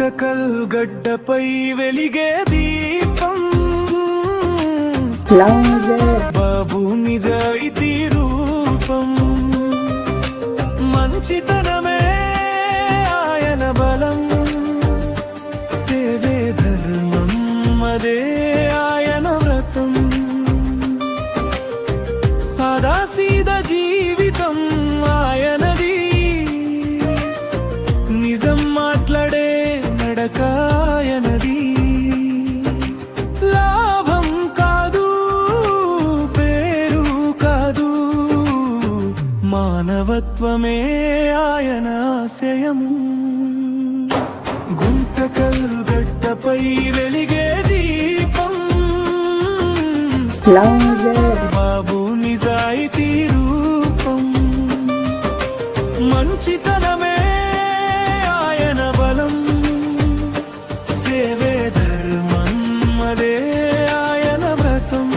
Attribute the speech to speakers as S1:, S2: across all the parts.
S1: గుంతకల్ గడ్డపై వెలిగే దీపం బాబు నిజాయితీ రూపం మంచితనమే ఆయన బలం సేవే ధర్మం అదే ఆయన వ్రతం సాదాసీదా జీవితం ఆయనది నిజం మాట్లాడే నడకాయనది లాభం కాదు పేరు కాదు మానవత్వమే ఆయన ఆశయము గుంతకల్ గడ్డపై వెలిగే దీపం బాబు నిజాయితీ రూపం మంచితనమే ఆయన బలం సేవే ధర్మం అదే ఆయన వ్రతం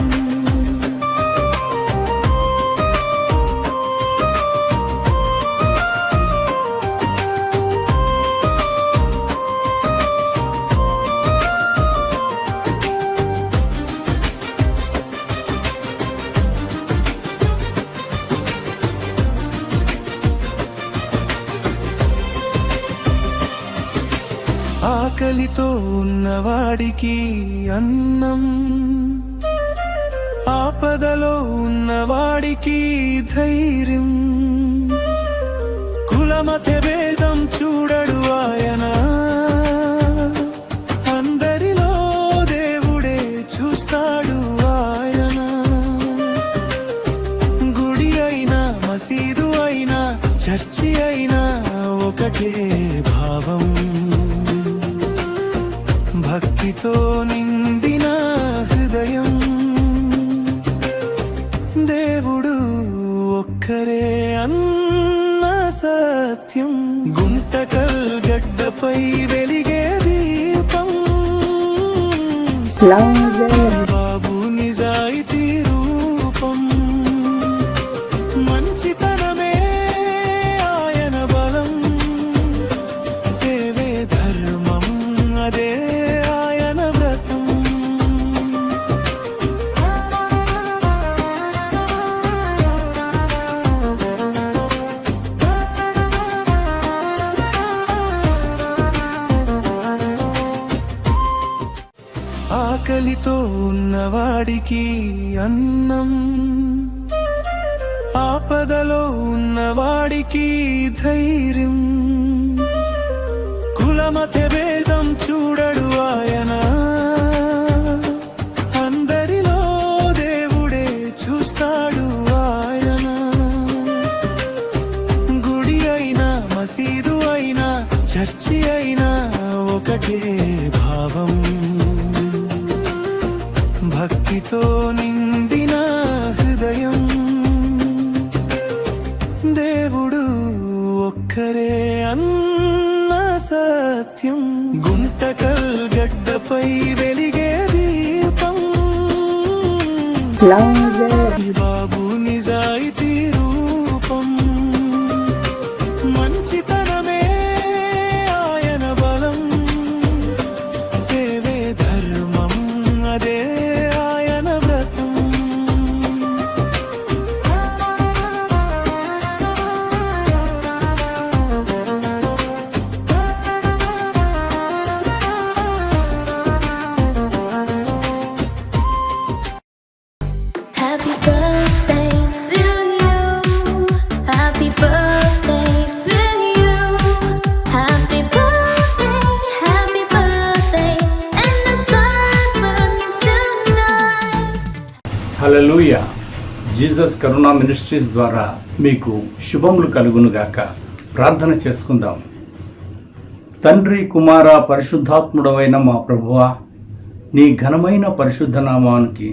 S1: ఆకలితో ఉన్నవాడికి అన్నం ఆపదలో ఉన్నవాడికి ధైర్యం కులమత భేదం చూడడు ఆయన అందరిలో దేవుడే చూస్తాడు ఆయన గుడి అయినా మసీదు అయినా చర్చి అయినా ఒకటే భావం భక్తితో నిండిన హృదయం దేవుడు ఒక్కరే అన్న సత్యం గుంతకల్ గడ్డపై వెలిగే దీపం బాబు నిజాయితీ రూపం మంచితనమే ఆయన బలం సేవే ధర్మం అదే ఆకలితో ఉన్నవాడికి అన్నం ఆపదలో ఉన్నవాడికి ధైర్యం కులమత భేదం చూడడు ఆయన అందరిలో దేవుడే చూస్తాడు ఆయన గుడి అయినా మసీదు అయినా చర్చి అయినా ఒకటే భావం భక్తితో నిండిన హృదయం దేవుడు ఒక్కరే అన్న సత్యం గుంతకల్ గడ్డపై వెలిగే దీపం బాబు నిజాయితీ రూపం మంచితనమే ఆయన బలం సేవే ధర్మం అదే
S2: హల్లెలూయా. జీసస్ కరుణా మినిస్ట్రీస్ ద్వారా మీకు శుభములు కలుగునుగాక. ప్రార్థన చేసుకుందాం. తండ్రి, కుమార, పరిశుద్ధాత్ముడవైన మా ప్రభువా, నీ ఘనమైన పరిశుద్ధ నామానికి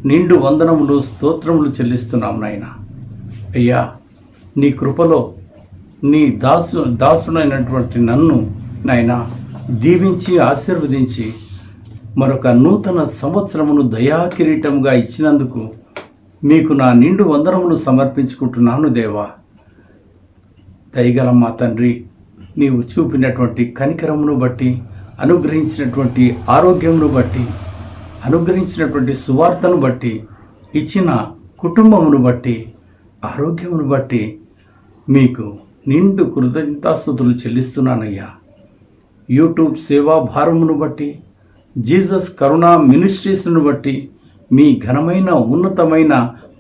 S2: నిండు వందనములు స్తోత్రములు చెల్లిస్తున్నాం నాయన. అయ్యా, నీ కృపలో నీ దాసుడైనటువంటి నన్ను నాయన దీవించి ఆశీర్వదించి మరొక నూతన సంవత్సరమును దయాకిరీటముగా ఇచ్చినందుకు మీకు నా నిండు వందనములు సమర్పించుకుంటున్నాను దేవా. దయగల మా తండ్రి, నీవు చూపినటువంటి కనికరమును బట్టి అనుగ్రహించినటువంటి ఆరోగ్యమును బట్టి, అనుగ్రహించినటువంటి సువార్తను బట్టి, ఇచ్చిన కుటుంబమును బట్టి, ఆరోగ్యమును బట్టి మీకు నిండు కృతజ్ఞతాస్తుతులు చెల్లిస్తున్నానయ్యా. యూట్యూబ్ సేవా భారమును బట్టి, జీసస్ కరుణా మినిస్ట్రీస్ను బట్టి మీ ఘనమైన ఉన్నతమైన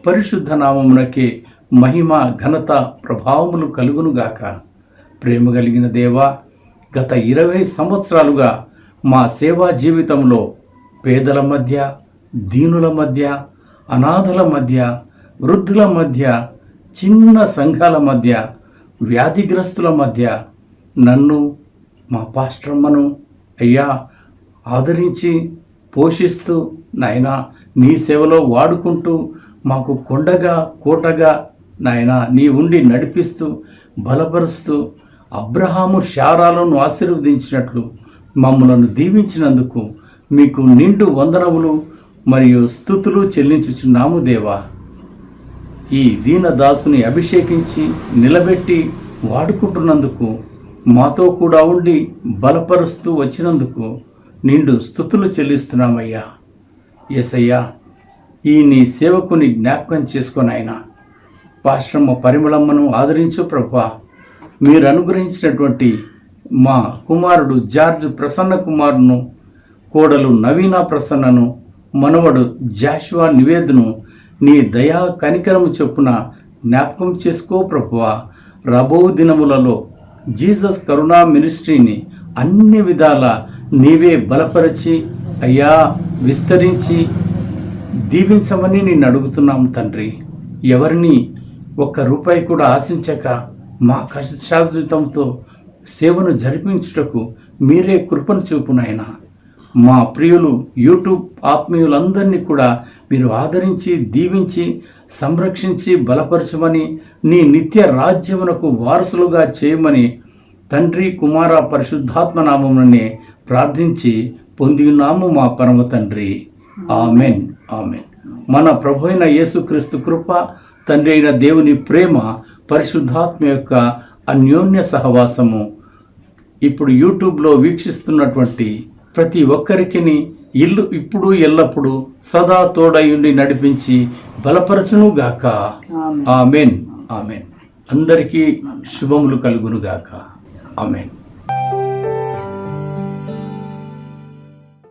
S2: పరిశుద్ధ నామమునకే మహిమ, ఘనత, ప్రభావములు కలుగునుగాక. ప్రేమ కలిగిన దేవా, గత 20 సంవత్సరాలుగా మా సేవా జీవితంలో పేదల మధ్య, దీనుల మధ్య, అనాథల మధ్య, వృద్ధుల మధ్య, చిన్న సంఘాల మధ్య, వ్యాధిగ్రస్తుల మధ్య నన్ను, మా పాస్టర్మ్మను అయ్యా ఆదరించి పోషిస్తూ నాయనా నీ సేవలో వాడుకుంటూ మాకు కొండగా కోటగా నాయనా నీ ఉండి నడిపిస్తూ బలపరుస్తూ అబ్రహాము శారాలను ఆశీర్వదించినట్లు మమ్మలను దీవించినందుకు మీకు నిండు వందనములు మరియు స్తుతులు చెల్లించుచున్నాము దేవా. ఈ దీనదాసుని అభిషేకించి నిలబెట్టి వాడుకుంటున్నందుకు, మాతో కూడా ఉండి బలపరుస్తూ వచ్చినందుకు నిండు స్తుతులు చెల్లిస్తున్నామయ్యా. యేసయ్యా, ఈ నీ సేవకుని జ్ఞాపకం చేసుకొనైనా పాశ్రమ పరిమళమ్మను ఆదరించు ప్రభువా. మీరు అనుగ్రహించినటువంటి మా కుమారుడు జార్జ్ ప్రసన్న కుమారును, కోడలు నవీన ప్రసన్నను, మనవడు జాషువా నివేదను నీ దయా కనికరము చొప్పున జ్ఞాపకం చేసుకో ప్రభువా. రాబో దినములలో జీసస్ కరుణా మినిస్ట్రీని అన్ని విధాల నీవే బలపరిచి అయ్యా విస్తరించి దీవించమని నిన్ను అడుగుతున్నాం తండ్రి. ఎవరిని ఒక్క రూపాయి కూడా ఆశించక మా కష్టార్జితంతో సేవను జరిపించుటకు మీరే కృపను చూపునైనా. మా ప్రియులు యూట్యూబ్ ఆత్మీయులందరినీ కూడా మీరు ఆదరించి దీవించి సంరక్షించి బలపరచమని, నీ నిత్య రాజ్యమునకు వారసులుగా చేయమని తండ్రి, కుమార, పరిశుద్ధాత్మ నామమునే ప్రార్థించి పొందినాము మా పరమ తండ్రి. Amen, amen. మన ప్రభు అయిన యేసుక్రీస్తు కృప, తండ్రి అయిన దేవుని ప్రేమ, పరిశుద్ధాత్మ యొక్క అన్యోన్య సహవాసము ఇప్పుడు యూట్యూబ్లో వీక్షిస్తున్నటువంటి ప్రతి ఒక్కరికి ఇప్పుడు ఎల్లప్పుడూ సదా తోడయుండి నడిపించి బలపరచునుగాక. Amen, amen. అందరికీ శుభములు కలుగునుగాక. ఆమెన్.